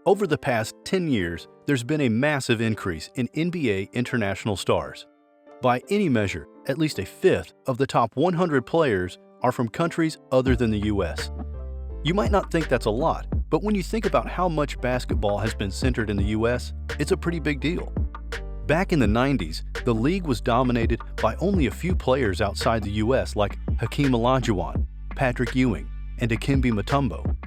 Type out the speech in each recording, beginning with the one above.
Over the past 10 years, there's been a massive increase in NBA international stars. By any measure, at least a fifth of the top 100 players are from countries other than the US. You might not think that's a lot, but when you think about how much basketball has been centered in the US, it's a pretty big deal. Back in the 90s, the league was dominated by only a few players outside the US like Hakeem Olajuwon, Patrick Ewing, and Dikembe Mutombo.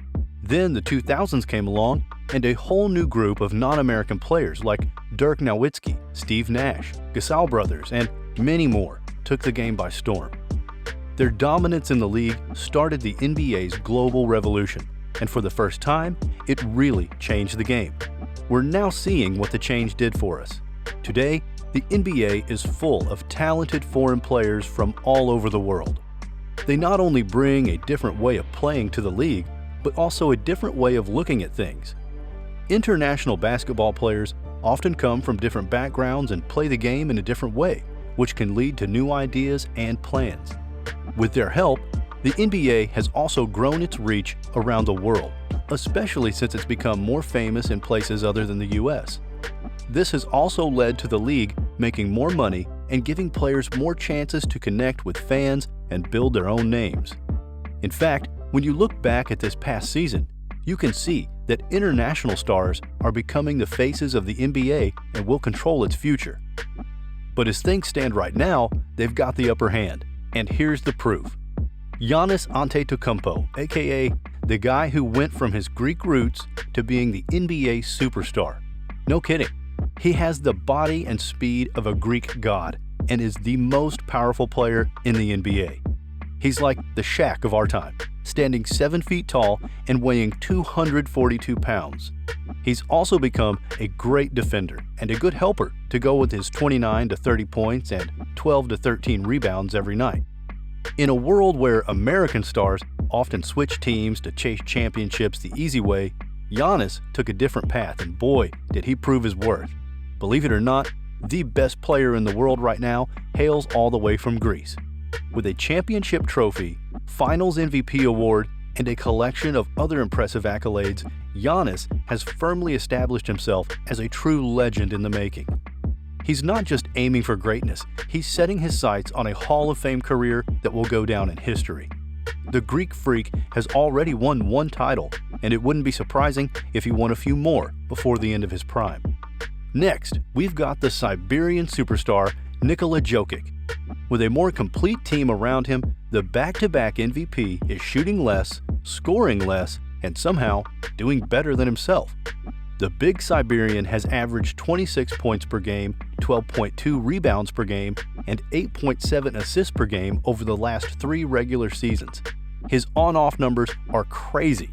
Then the 2000s came along, and a whole new group of non-American players like Dirk Nowitzki, Steve Nash, Gasol brothers, and many more took the game by storm. Their dominance in the league started the NBA's global revolution, and for the first time, it really changed the game. We're now seeing what the change did for us. Today, the NBA is full of talented foreign players from all over the world. They not only bring a different way of playing to the league, but also a different way of looking at things. International basketball players often come from different backgrounds and play the game in a different way, which can lead to new ideas and plans. With their help, the NBA has also grown its reach around the world, especially since it's become more famous in places other than the US. This has also led to the league making more money and giving players more chances to connect with fans and build their own names. In fact, when you look back at this past season, you can see that international stars are becoming the faces of the NBA and will control its future. But as things stand right now, they've got the upper hand, and here's the proof. Giannis Antetokounmpo, aka the guy who went from his Greek roots to being the NBA superstar. No kidding, he has the body and speed of a Greek god and is the most powerful player in the NBA. He's like the Shaq of our time, standing 7 feet tall and weighing 242 pounds. He's also become a great defender and a good helper to go with his 29 to 30 points and 12 to 13 rebounds every night. In a world where American stars often switch teams to chase championships the easy way, Giannis took a different path, and boy, did he prove his worth. Believe it or not, the best player in the world right now hails all the way from Greece. With a championship trophy, Finals MVP award, and a collection of other impressive accolades, Giannis has firmly established himself as a true legend in the making. He's not just aiming for greatness, he's setting his sights on a Hall of Fame career that will go down in history. The Greek Freak has already won 1 title, and it wouldn't be surprising if he won a few more before the end of his prime. Next, we've got the Siberian superstar Nikola Jokic. With a more complete team around him, the back-to-back MVP is shooting less, scoring less, and somehow doing better than himself. The big Siberian has averaged 26 points per game, 12.2 rebounds per game, and 8.7 assists per game over the last 3 regular seasons. His on-off numbers are crazy.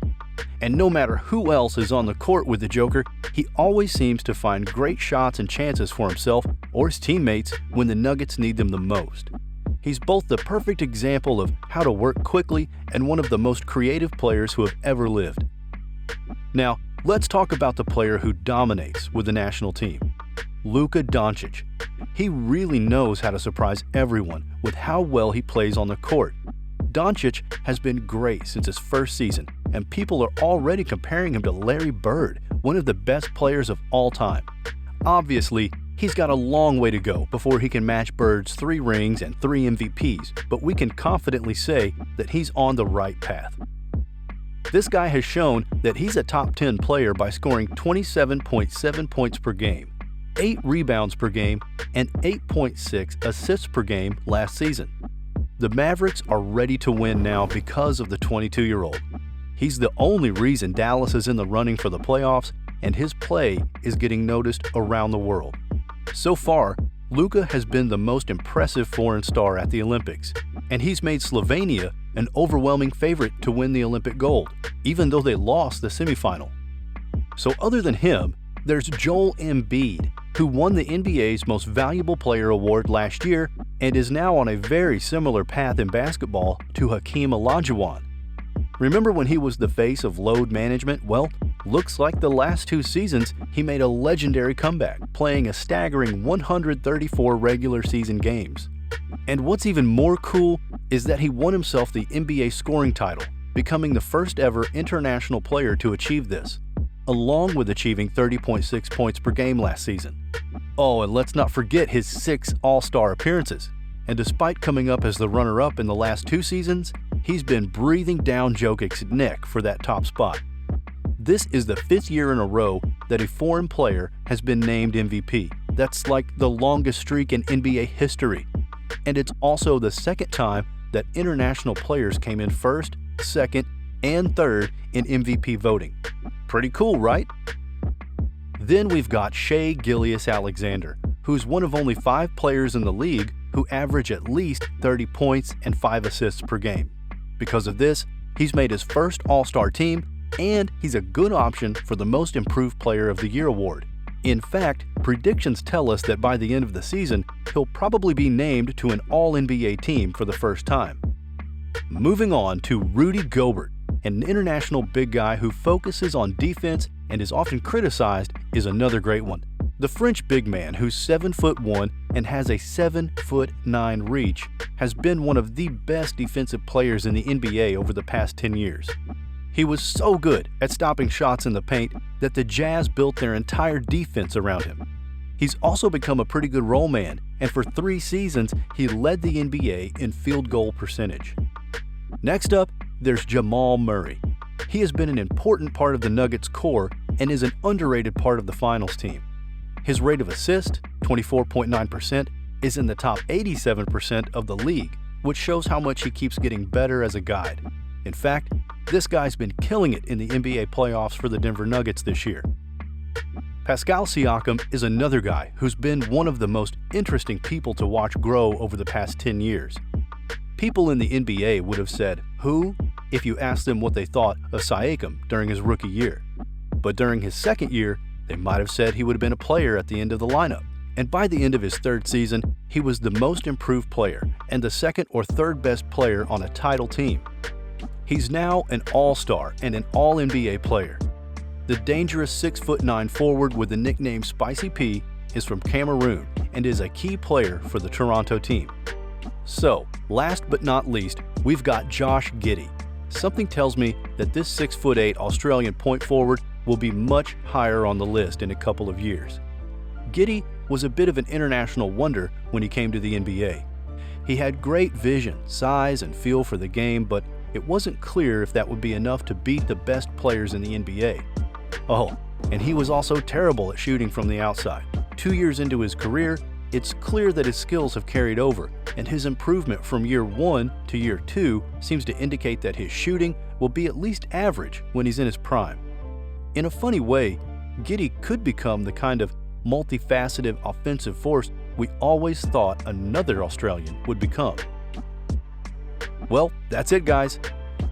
And no matter who else is on the court with the Joker, he always seems to find great shots and chances for himself or his teammates when the Nuggets need them the most. He's both the perfect example of how to work quickly and one of the most creative players who have ever lived. Now, let's talk about the player who dominates with the national team, Luka Doncic. He really knows how to surprise everyone with how well he plays on the court. Doncic has been great since his first season, and people are already comparing him to Larry Bird, one of the best players of all time. Obviously, he's got a long way to go before he can match Bird's 3 rings and 3 MVPs, but we can confidently say that he's on the right path. This guy has shown that he's a top 10 player by scoring 27.7 points per game, 8 rebounds per game, and 8.6 assists per game last season. The Mavericks are ready to win now because of the 22-year-old. He's the only reason Dallas is in the running for the playoffs, and his play is getting noticed around the world. So far, Luka has been the most impressive foreign star at the Olympics, and he's made Slovenia an overwhelming favorite to win the Olympic gold, even though they lost the semifinal. So other than him, there's Joel Embiid, who won the NBA's Most Valuable Player award last year and is now on a very similar path in basketball to Hakeem Olajuwon. Remember when he was the face of load management? Well, looks like the last 2 seasons he made a legendary comeback, playing a staggering 134 regular season games. And what's even more cool is that he won himself the NBA scoring title, becoming the first ever international player to achieve this. along with achieving 30.6 points per game last season. Oh, and let's not forget his 6 All-Star appearances. And despite coming up as the runner-up in the last 2 seasons, he's been breathing down Jokic's neck for that top spot. This is the 5th year in a row that a foreign player has been named MVP. That's like the longest streak in NBA history. And it's also the 2nd time that international players came in 1st, 2nd, and 3rd in MVP voting. Pretty cool, right? Then we've got Shai Gilgeous-Alexander, who's one of only 5 players in the league who average at least 30 points and 5 assists per game. Because of this, he's made his first All-Star team, and he's a good option for the Most Improved Player of the Year award. In fact, predictions tell us that by the end of the season, he'll probably be named to an All-NBA team for the first time. Moving on to Rudy Gobert, an international big guy who focuses on defense and is often criticized, is another great one. The French big man, who's 7'1" and has a 7'9" reach, has been one of the best defensive players in the NBA over the past 10 years. He was so good at stopping shots in the paint that the Jazz built their entire defense around him. He's also become a pretty good role man, and for 3 seasons, he led the NBA in field goal percentage. Next up, there's Jamal Murray. He has been an important part of the Nuggets core and is an underrated part of the finals team. His rate of assist, 24.9%, is in the top 87% of the league, which shows how much he keeps getting better as a guide. In fact, this guy's been killing it in the NBA playoffs for the Denver Nuggets this year. Pascal Siakam is another guy who's been one of the most interesting people to watch grow over the past 10 years. People in the NBA would have said, "Who?" if you asked them what they thought of Siakam during his rookie year. But during his 2nd year, they might have said he would have been a player at the end of the lineup. And by the end of his 3rd season, he was the most improved player and the 2nd or 3rd best player on a title team. He's now an All-Star and an All-NBA player. The dangerous 6'9" forward with the nickname Spicy P is from Cameroon and is a key player for the Toronto team. So, last but not least, we've got Josh Giddey. Something tells me that this 6'8" Australian point forward will be much higher on the list in a couple of years. Giddey was a bit of an international wonder when he came to the NBA. He had great vision, size, and feel for the game, but it wasn't clear if that would be enough to beat the best players in the NBA. Oh, and he was also terrible at shooting from the outside. 2 years into his career, it's clear that his skills have carried over, and his improvement from year 1 to year 2 seems to indicate that his shooting will be at least average when he's in his prime. In a funny way, Giddey could become the kind of multifaceted offensive force we always thought another Australian would become. Well, that's it, guys.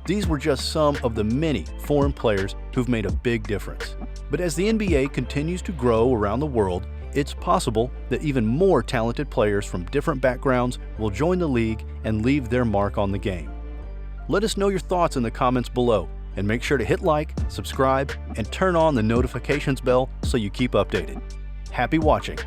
These were just some of the many foreign players who've made a big difference. But as the NBA continues to grow around the world, it's possible that even more talented players from different backgrounds will join the league and leave their mark on the game. Let us know your thoughts in the comments below, and make sure to hit like, subscribe, and turn on the notifications bell so you keep updated. Happy watching!